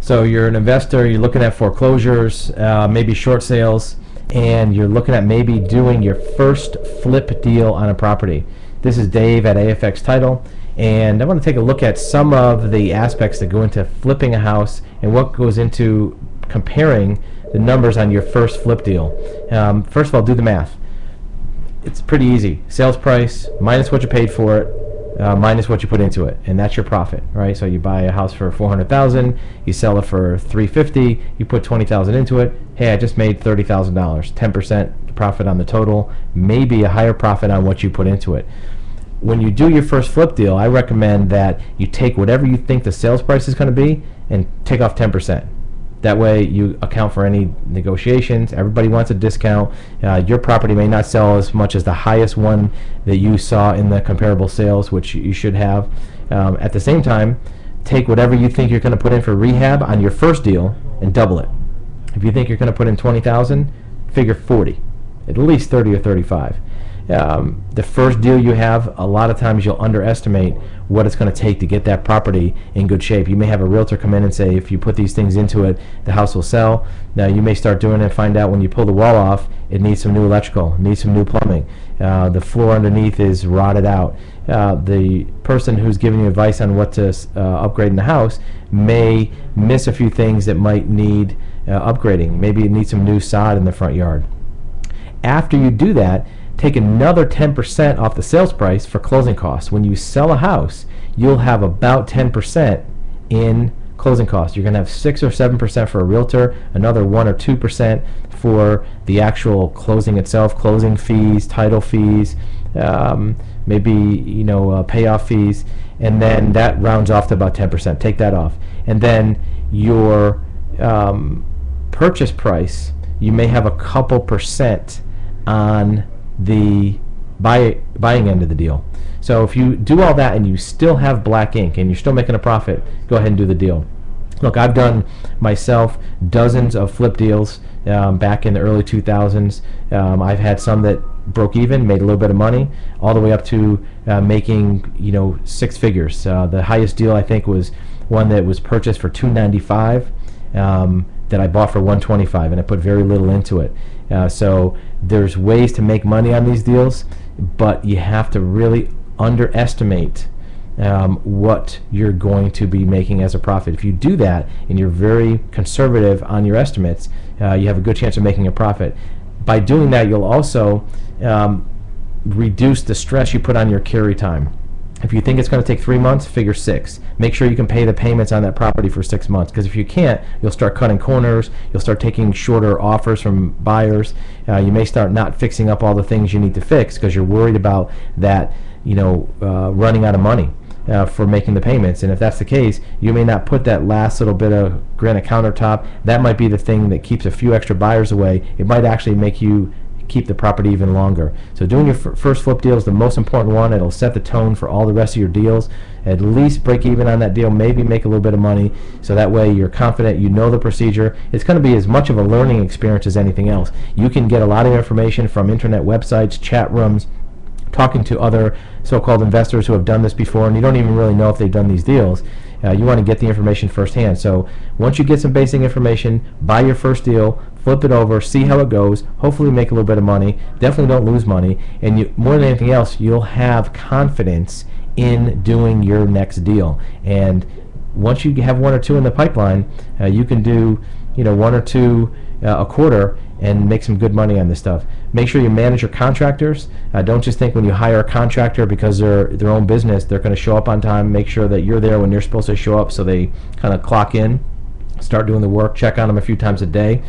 So you're an investor, you're looking at foreclosures, maybe short sales, and you're looking at maybe doing your first flip deal on a property. This is Dave at AFX Title, and I want to take a look at some of the aspects that go into flipping a house and what goes into comparing the numbers on your first flip deal. First of all, do the math. It's pretty easy. Sales price minus what you paid for it, minus what you put into it, and that's your profit, right? So you buy a house for $400,000, you sell it for $350,000, you put $20,000 into it. Hey, I just made $30,000. 10% profit on the total, maybe a higher profit on what you put into it. When you do your first flip deal, I recommend that you take whatever you think the sales price is going to be and take off 10%. That way you account for any negotiations. Everybody wants a discount. Your property may not sell as much as the highest one that you saw in the comparable sales, which you should have. At the same time, take whatever you think you're going to put in for rehab on your first deal and double it. If you think you're going to put in $20,000, figure 40, at least 30 or 35. The first deal you have, a lot of times you'll underestimate what it's going to take to get that property in good shape. You may have a realtor come in and say, if you put these things into it, the house will sell. Now you may start doing it and find out when you pull the wall off, it needs some new electrical, it needs some new plumbing. The floor underneath is rotted out. The person who's giving you advice on what to upgrade in the house may miss a few things that might need upgrading. Maybe it needs some new sod in the front yard. After you do that, take another 10% off the sales price for closing costs. When you sell a house, you'll have about 10% in closing costs. You're going to have 6 or 7% for a realtor, another 1 or 2% for the actual closing itself, closing fees, title fees, maybe payoff fees, and then that rounds off to about 10%. Take that off, and then your purchase price, you may have a couple percent on the buying end of the deal. So if you do all that and you still have black ink and you're still making a profit, go ahead and do the deal. Look, I've done myself dozens of flip deals back in the early 2000s. I've had some that broke even, made a little bit of money, all the way up to making 6 figures. The highest deal I think was one that was purchased for $295 that I bought for $125, and I put very little into it. So there's ways to make money on these deals, but you have to really underestimate what you're going to be making as a profit. If you do that and you're very conservative on your estimates, you have a good chance of making a profit. By doing that, you'll also reduce the stress you put on your carry time. If you think it's going to take 3 months, figure 6. Make sure you can pay the payments on that property for 6 months, because if you can't, you'll start cutting corners, you'll start taking shorter offers from buyers, you may start not fixing up all the things you need to fix because you're worried about that running out of money for making the payments. And if that's the case, you may not put that last little bit of granite countertop. That might be the thing that keeps a few extra buyers away. It might actually make you keep the property even longer. So doing your first flip deal is the most important one. It'll set the tone for all the rest of your deals. At least break even on that deal, maybe make a little bit of money, so that way you're confident, you know the procedure. It's going to be as much of a learning experience as anything else. You can get a lot of information from internet websites, chat rooms, talking to other so-called investors who have done this before, and you don't even really know if they've done these deals. You want to get the information firsthand. So once you get some basic information, buy your first deal, flip it over, see how it goes, hopefully make a little bit of money. Definitely don't lose money, and more than anything else, you'll have confidence in doing your next deal. And once you have 1 or 2 in the pipeline, you can do 1 or 2 a quarter and make some good money on this stuff. Make sure you manage your contractors. Don't just think when you hire a contractor because they're their own business, they're going to show up on time. Make sure that you're there when they're supposed to show up, so they kind of clock in, start doing the work, check on them a few times a day.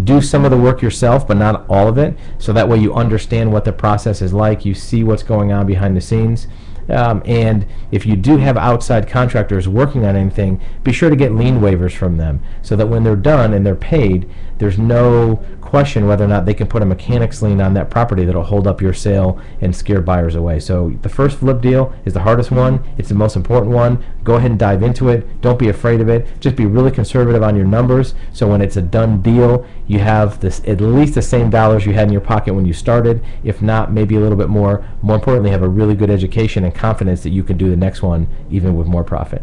Do some of the work yourself, but not all of it, so that way you understand what the process is like. You see what's going on behind the scenes. And if you do have outside contractors working on anything, be sure to get lien waivers from them, so that when they're done and they're paid, there's no question whether or not they can put a mechanics lien on that property that'll hold up your sale and scare buyers away. So the first flip deal is the hardest one. It's the most important one. Go ahead and dive into it. Don't be afraid of it. Just be really conservative on your numbers, so when it's a done deal, you have at least the same dollars you had in your pocket when you started. If not, maybe a little bit more. More importantly, have a really good education and confidence that you can do the next one even with more profit.